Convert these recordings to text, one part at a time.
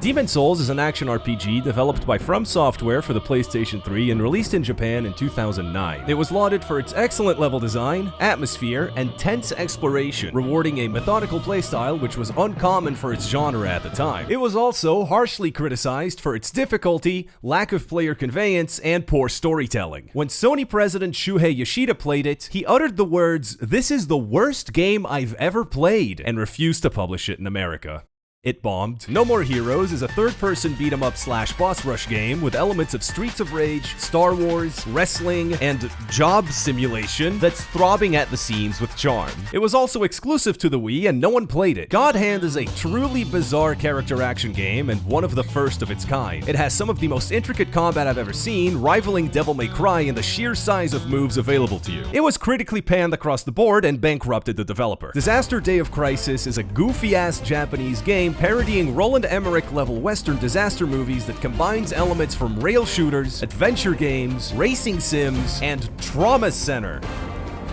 Demon's Souls is an action RPG developed by From Software for the PlayStation 3 and released in Japan in 2009. It was lauded for its excellent level design, atmosphere, and tense exploration, rewarding a methodical playstyle which was uncommon for its genre at the time. It was also harshly criticized for its difficulty, lack of player conveyance, and poor storytelling. When Sony president Shuhei Yoshida played it, he uttered the words, "This is the worst game I've ever played," and refused to publish it in America. It bombed. No More Heroes is a third-person beat-em-up slash boss rush game with elements of Streets of Rage, Star Wars, wrestling, and job simulation that's throbbing at the seams with charm. It was also exclusive to the Wii and no one played it. God Hand is a truly bizarre character action game and one of the first of its kind. It has some of the most intricate combat I've ever seen, rivaling Devil May Cry in the sheer size of moves available to you. It was critically panned across the board and bankrupted the developer. Disaster Day of Crisis is a goofy-ass Japanese game parodying Roland Emmerich-level Western disaster movies that combines elements from rail shooters, adventure games, racing sims, and Trauma Center.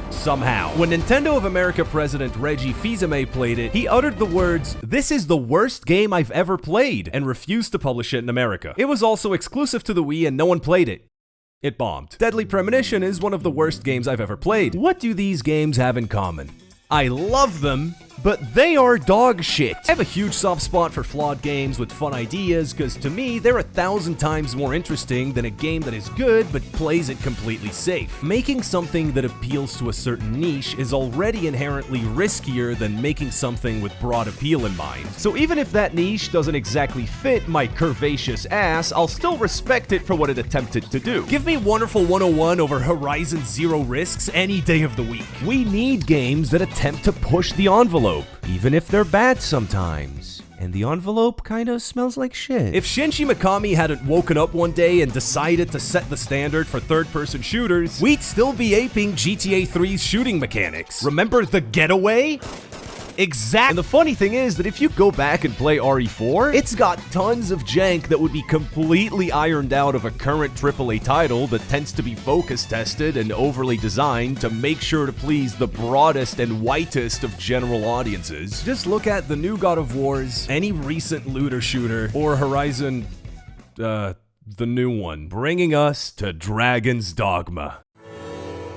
Somehow. When Nintendo of America president Reggie Fils-Aimé played it, he uttered the words, "This is the worst game I've ever played," and refused to publish it in America. It was also exclusive to the Wii and no one played it. It bombed. Deadly Premonition is one of the worst games I've ever played. What do these games have in common? I love them, but they are dog shit. I have a huge soft spot for flawed games with fun ideas, because to me, they're 1,000 times more interesting than a game that is good but plays it completely safe. Making something that appeals to a certain niche is already inherently riskier than making something with broad appeal in mind. So even if that niche doesn't exactly fit my curvaceous ass, I'll still respect it for what it attempted to do. Give me Wonderful 101 over Horizon Zero Risks any day of the week. We need games that attempt to push the envelope, even if they're bad sometimes. And the envelope kinda smells like shit. If Shinji Mikami hadn't woken up one day and decided to set the standard for third-person shooters, we'd still be aping GTA 3's shooting mechanics. Remember The Getaway? Exactly. And the funny thing is that if you go back and play RE4, it's got tons of jank that would be completely ironed out of a current AAA title that tends to be focus tested and overly designed to make sure to please the broadest and whitest of general audiences. Just look at the new God of Wars, any recent looter shooter, or Horizon, the new one, bringing us to Dragon's Dogma.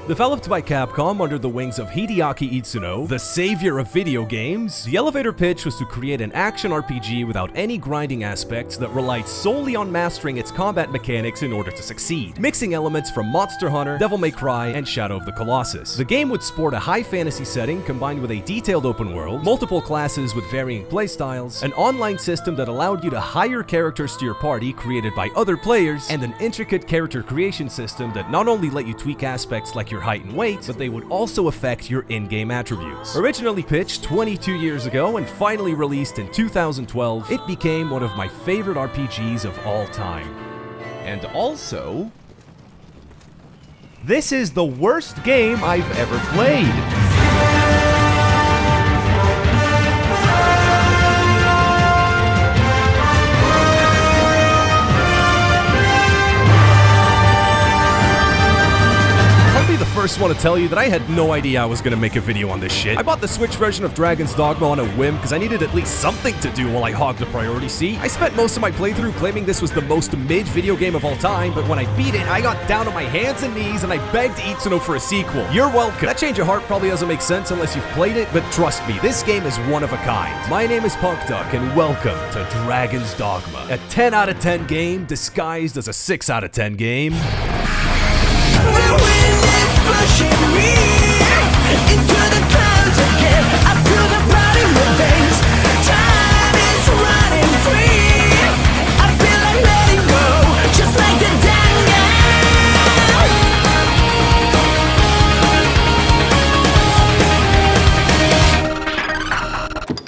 Developed by Capcom under the wings of Hideaki Itsuno, the savior of video games, the elevator pitch was to create an action RPG without any grinding aspects that relied solely on mastering its combat mechanics in order to succeed, mixing elements from Monster Hunter, Devil May Cry, and Shadow of the Colossus. The game would sport a high fantasy setting combined with a detailed open world, multiple classes with varying playstyles, an online system that allowed you to hire characters to your party created by other players, and an intricate character creation system that not only let you tweak aspects like your height and weight, but they would also affect your in-game attributes. Originally pitched 22 years ago and finally released in 2012, it became one of my favorite RPGs of all time. And also, this is the worst game I've ever played. First want to tell you that I had no idea I was going to make a video on this shit. I bought the Switch version of Dragon's Dogma on a whim because I needed at least something to do while I hogged the priority seat. I spent most of my playthrough claiming this was the most mid video game of all time, but when I beat it, I got down on my hands and knees and I begged Itsuno for a sequel. You're welcome. That change of heart probably doesn't make sense unless you've played it, but trust me, this game is one of a kind. My name is Punk Duck and welcome to Dragon's Dogma, a 10 out of 10 game disguised as a 6 out of 10 game. Pushing me into the clouds again. I feel the body things. Time is running free. I feel like letting go, just like the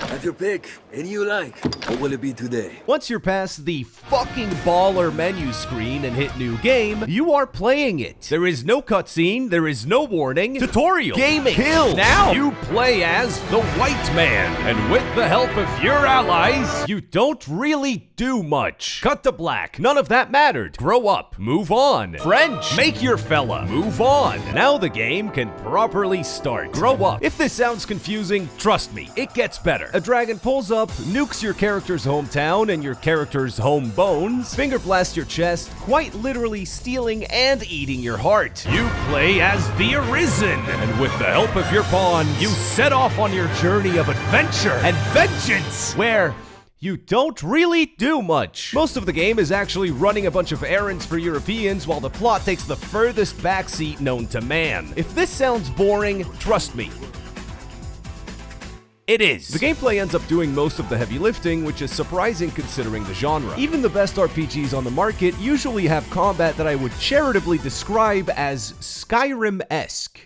Have your pick. Any you like. What will it be today? Once you're past the fucking baller menu screen and hit new game, you are playing it. There is no cutscene, there is no warning. Tutorial. Gaming. Kill. Now you play as the White Man. And with the help of your allies, you don't really do much. Cut to black. None of that mattered. Grow up. Move on. French. Make your fella. Move on. Now the game can properly start. Grow up. If this sounds confusing, trust me, it gets better. A dragon pulls up, nukes your character's hometown and your character's home bones, finger blasts your chest, quite literally stealing and eating your heart. You play as the Arisen, and with the help of your pawns, you set off on your journey of adventure and vengeance, where you don't really do much. Most of the game is actually running a bunch of errands for Europeans while the plot takes the furthest backseat known to man. If this sounds boring, trust me, it is. The gameplay ends up doing most of the heavy lifting, which is surprising considering the genre. Even the best RPGs on the market usually have combat that I would charitably describe as Skyrim-esque.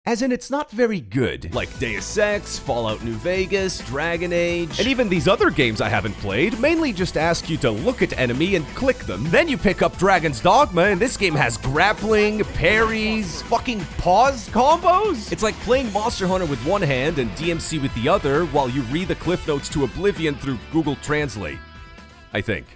As in, it's not very good, like Deus Ex, Fallout New Vegas, Dragon Age, and even these other games I haven't played mainly just ask you to look at enemy and click them. Then you pick up Dragon's Dogma, and this game has grappling, parries, fucking pause combos. It's like playing Monster Hunter with one hand and DMC with the other while you read the cliff notes to Oblivion through Google Translate. I think.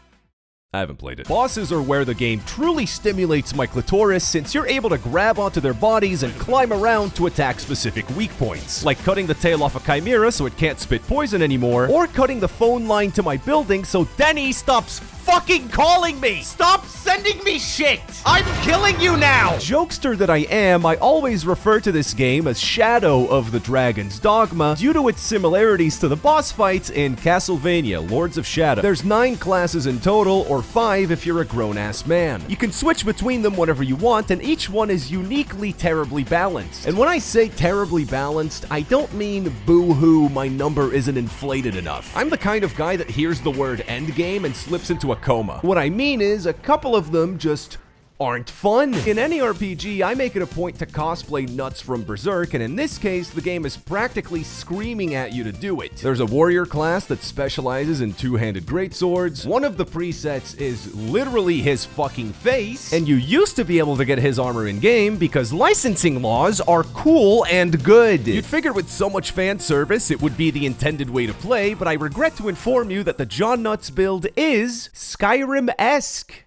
I haven't played it. Bosses are where the game truly stimulates my clitoris, since you're able to grab onto their bodies and climb around to attack specific weak points, like cutting the tail off a chimera so it can't spit poison anymore, or cutting the phone line to my building so Denny stops fucking calling me! Stop sending me shit! I'm killing you now! Jokester that I am, I always refer to this game as Shadow of the Dragon's Dogma due to its similarities to the boss fights in Castlevania Lords of Shadow. There's 9 classes in total, or 5 if you're a grown-ass man. You can switch between them whenever you want, and each one is uniquely terribly balanced. And when I say terribly balanced, I don't mean boo-hoo, my number isn't inflated enough. I'm the kind of guy that hears the word endgame and slips into a coma. What I mean is, a couple of them just aren't fun. In any RPG, I make it a point to cosplay Nuts from Berserk, and in this case, the game is practically screaming at you to do it. There's a warrior class that specializes in two-handed greatswords. One of the presets is literally his fucking face, and you used to be able to get his armor in-game because licensing laws are cool and good. You'd figure with so much fan service, it would be the intended way to play, but I regret to inform you that the John Nuts build is Skyrim-esque.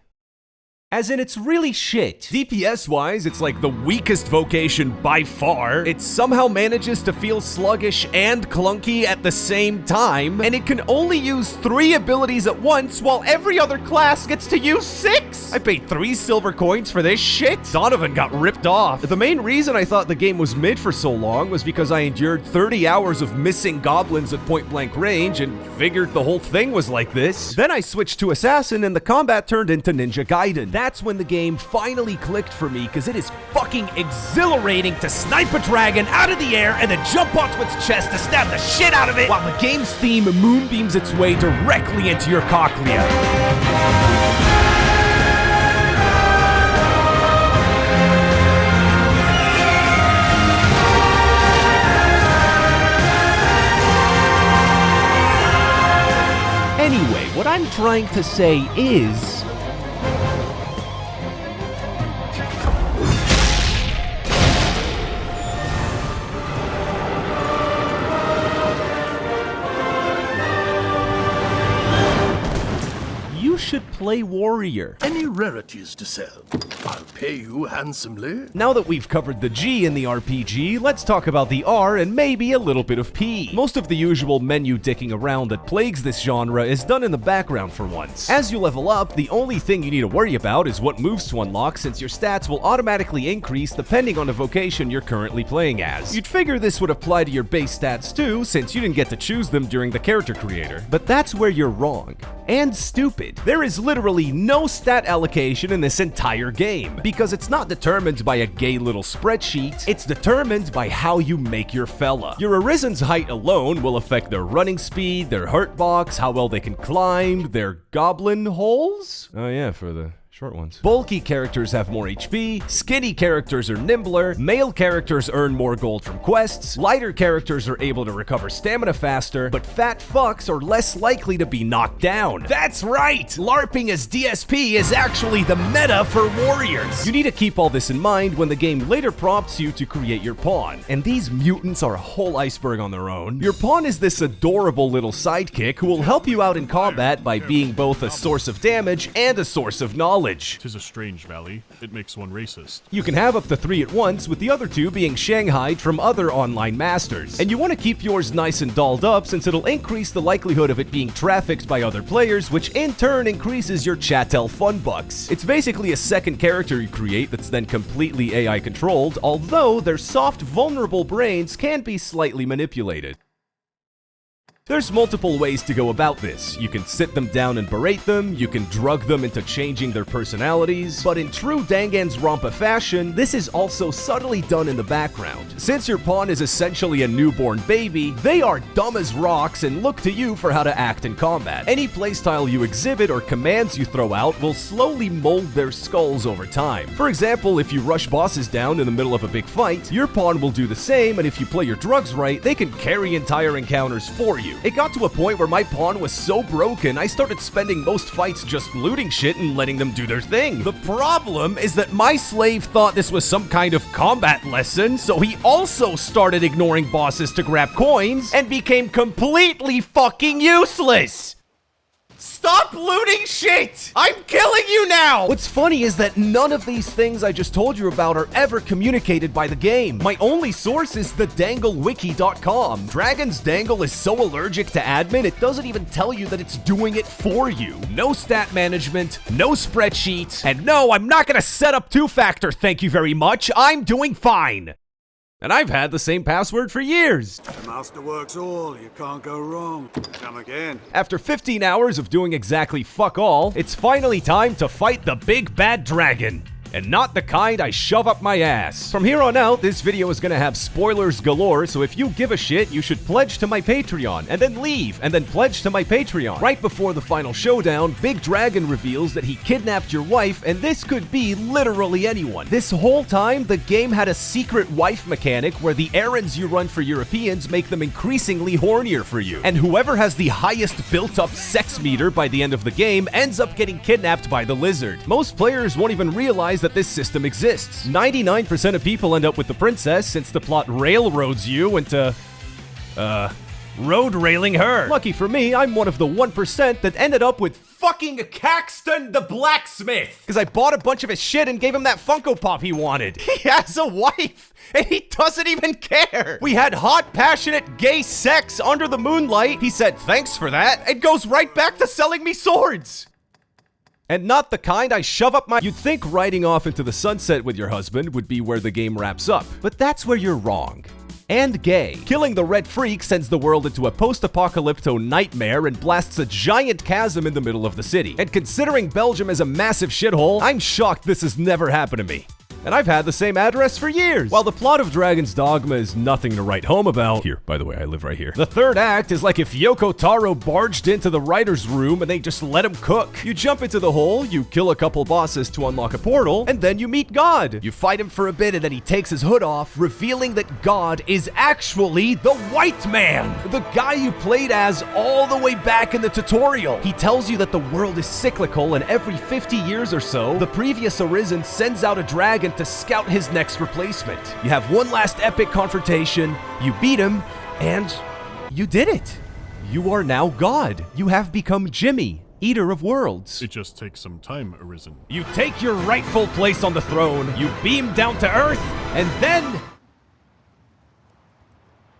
As in, it's really shit. DPS-wise, it's like the weakest vocation by far. It somehow manages to feel sluggish and clunky at the same time, and it can only use 3 abilities at once while every other class gets to use 6. I paid 3 silver coins for this shit. Donovan got ripped off. The main reason I thought the game was mid for so long was because I endured 30 hours of missing goblins at point-blank range and figured the whole thing was like this. Then I switched to Assassin and the combat turned into Ninja Gaiden. That's when the game finally clicked for me, because it is fucking exhilarating to snipe a dragon out of the air and then jump onto its chest to stab the shit out of it while the game's theme moonbeams its way directly into your cochlea. Anyway, what I'm trying to say is, you should play Warrior. Any rarities to sell? I'll pay you handsomely. Now that we've covered the G in the RPG, let's talk about the R and maybe a little bit of P. Most of the usual menu dicking around that plagues this genre is done in the background for once. As you level up, the only thing you need to worry about is what moves to unlock, since your stats will automatically increase depending on the vocation you're currently playing as. You'd figure this would apply to your base stats too, since you didn't get to choose them during the character creator. But that's where you're wrong. And stupid. There is literally no stat allocation in this entire game, because it's not determined by a gay little spreadsheet, it's determined by how you make your fella. Your Arisen's height alone will affect their running speed, their hurt box, how well they can climb, their goblin holes? Oh yeah, for the Short ones. Bulky characters have more HP, skinny characters are nimbler, male characters earn more gold from quests, lighter characters are able to recover stamina faster, but fat fucks are less likely to be knocked down. That's right! LARPing as DSP is actually the meta for warriors. You need to keep all this in mind when the game later prompts you to create your pawn. And these mutants are a whole iceberg on their own. Your pawn is this adorable little sidekick who will help you out in combat by being both a source of damage and a source of knowledge. 'Tis a strange valley. It makes one racist. You can have up to 3 at once, with the other 2 being shanghaied from other online masters. And you want to keep yours nice and dolled up since it'll increase the likelihood of it being trafficked by other players, which in turn increases your chattel fun bucks. It's basically a second character you create that's then completely AI controlled, although their soft, vulnerable brains can be slightly manipulated. There's multiple ways to go about this. You can sit them down and berate them, you can drug them into changing their personalities, but in true Danganronpa fashion, this is also subtly done in the background. Since your pawn is essentially a newborn baby, they are dumb as rocks and look to you for how to act in combat. Any playstyle you exhibit or commands you throw out will slowly mold their skulls over time. For example, if you rush bosses down in the middle of a big fight, your pawn will do the same, and if you play your drugs right, they can carry entire encounters for you. It got to a point where my pawn was so broken, I started spending most fights just looting shit and letting them do their thing. The problem is that my slave thought this was some kind of combat lesson, so he also started ignoring bosses to grab coins and became completely fucking useless. Stop looting shit! I'm killing you now! What's funny is that none of these things I just told you about are ever communicated by the game. My only source is the danglewiki.com. Dragon's Dangle is so allergic to admin, it doesn't even tell you that it's doing it for you. No stat management, no spreadsheets, and no, I'm not gonna set up two-factor, thank you very much. I'm doing fine. And I've had the same password for years. The master works all, you can't go wrong. Come again. After 15 hours of doing exactly fuck all, it's finally time to fight the big bad dragon. And not the kind I shove up my ass. From here on out, this video is gonna have spoilers galore, so if you give a shit, you should pledge to my Patreon, and then leave, and then pledge to my Patreon. Right before the final showdown, Big Dragon reveals that he kidnapped your wife, and this could be literally anyone. This whole time, the game had a secret wife mechanic where the errands you run for Europeans make them increasingly hornier for you. And whoever has the highest built-up sex meter by the end of the game ends up getting kidnapped by the lizard. Most players won't even realize that this system exists. 99% of people end up with the princess since the plot railroads you into, road railing her. Lucky for me, I'm one of the 1% that ended up with fucking Caxton the blacksmith. Because I bought a bunch of his shit and gave him that Funko Pop he wanted. He has a wife, and he doesn't even care. We had hot, passionate, gay sex under the moonlight. He said thanks for that, and goes right back to selling me swords. And not the kind I shove up my— You'd think riding off into the sunset with your husband would be where the game wraps up, but that's where you're wrong. And gay. Killing the Red Freak sends the world into a post-apocalypto nightmare and blasts a giant chasm in the middle of the city. And considering Belgium is a massive shithole, I'm shocked this has never happened to me. And I've had the same address for years. While the plot of Dragon's Dogma is nothing to write home about— Here, by the way, I live right here. The third act is like if Yoko Taro barged into the writer's room and they just let him cook. You jump into the hole, you kill a couple bosses to unlock a portal, and then you meet God. You fight him for a bit and then he takes his hood off, revealing that God is actually the White Man, the guy you played as all the way back in the tutorial. He tells you that the world is cyclical and every 50 years or so, the previous Arisen sends out a dragon to scout his next replacement. You have one last epic confrontation, you beat him, and you did it. You are now God. You have become Jimmy, Eater of Worlds. It just takes some time, Arisen. You take your rightful place on the throne, you beam down to Earth, and then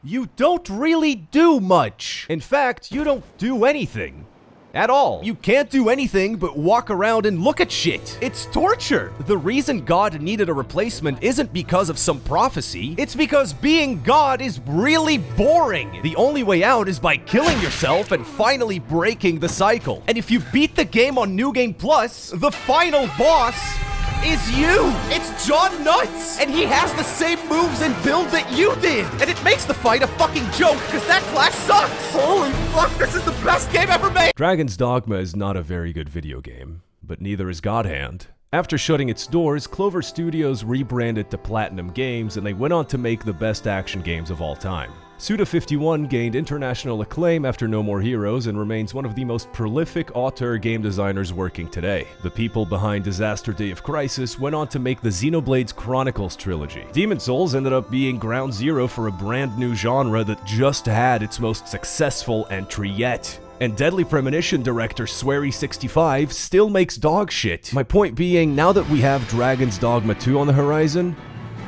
you don't really do much. In fact, you don't do anything. At all. You can't do anything but walk around and look at shit. It's torture. The reason God needed a replacement isn't because of some prophecy. It's because being God is really boring. The only way out is by killing yourself and finally breaking the cycle. And if you beat the game on New Game Plus, the final boss is you! It's John Nuts! And he has the same moves and build that you did! And it makes the fight a fucking joke, because that class sucks! Holy fuck, this is the best game ever made! Dragon's Dogma is not a very good video game. but neither is God Hand. After shutting its doors, Clover Studios rebranded to Platinum Games, and they went on to make the best action games of all time. Suda51 gained international acclaim after No More Heroes and remains one of the most prolific auteur game designers working today. The people behind Disaster Day of Crisis went on to make the Xenoblade Chronicles trilogy. Demon's Souls ended up being ground zero for a brand new genre that just had its most successful entry yet. And Deadly Premonition director Swery65 still makes dog shit. My point being, now that we have Dragon's Dogma 2 on the horizon,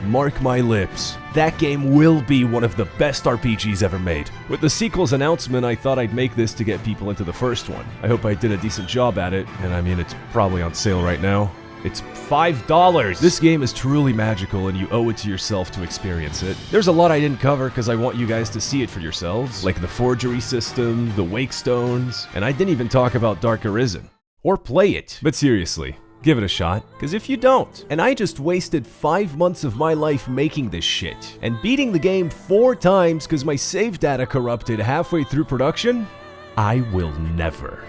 mark my lips, that game will be one of the best RPGs ever made. With the sequel's announcement, I thought I'd make this to get people into the first one. I hope I did a decent job at it, and I mean, it's probably on sale right now. It's $5! This game is truly magical, and you owe it to yourself to experience it. There's a lot I didn't cover because I want you guys to see it for yourselves, like the forgery system, the wake stones, and I didn't even talk about Dark Arisen. Or play it. But seriously, give it a shot, because if you don't, and I just wasted 5 months of my life making this shit, and beating the game 4 times because my save data corrupted halfway through production, I will never,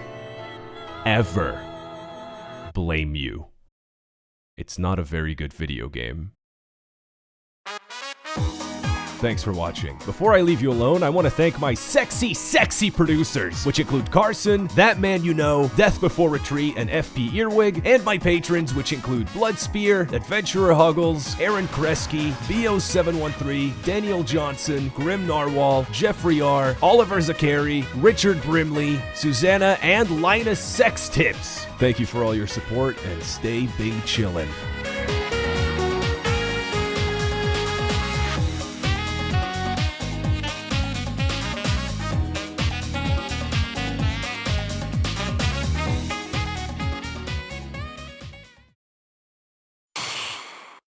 ever blame you. It's not a very good video game. Thanks for watching. Before I leave you alone, I want to thank my sexy producers, which include Carson, That Man You Know, Death Before Retreat, and FPEarwig, and my patrons, which include Bloodspear, Adventurer Huggles, Aren Kresky, BO713, Daniel Johnson, Grimnarwhal, Jeffrey R., Oliver Zakery, Richard Brimley, Susana, and Linus Sex Tips. Thank you for all your support, and stay big chillin'.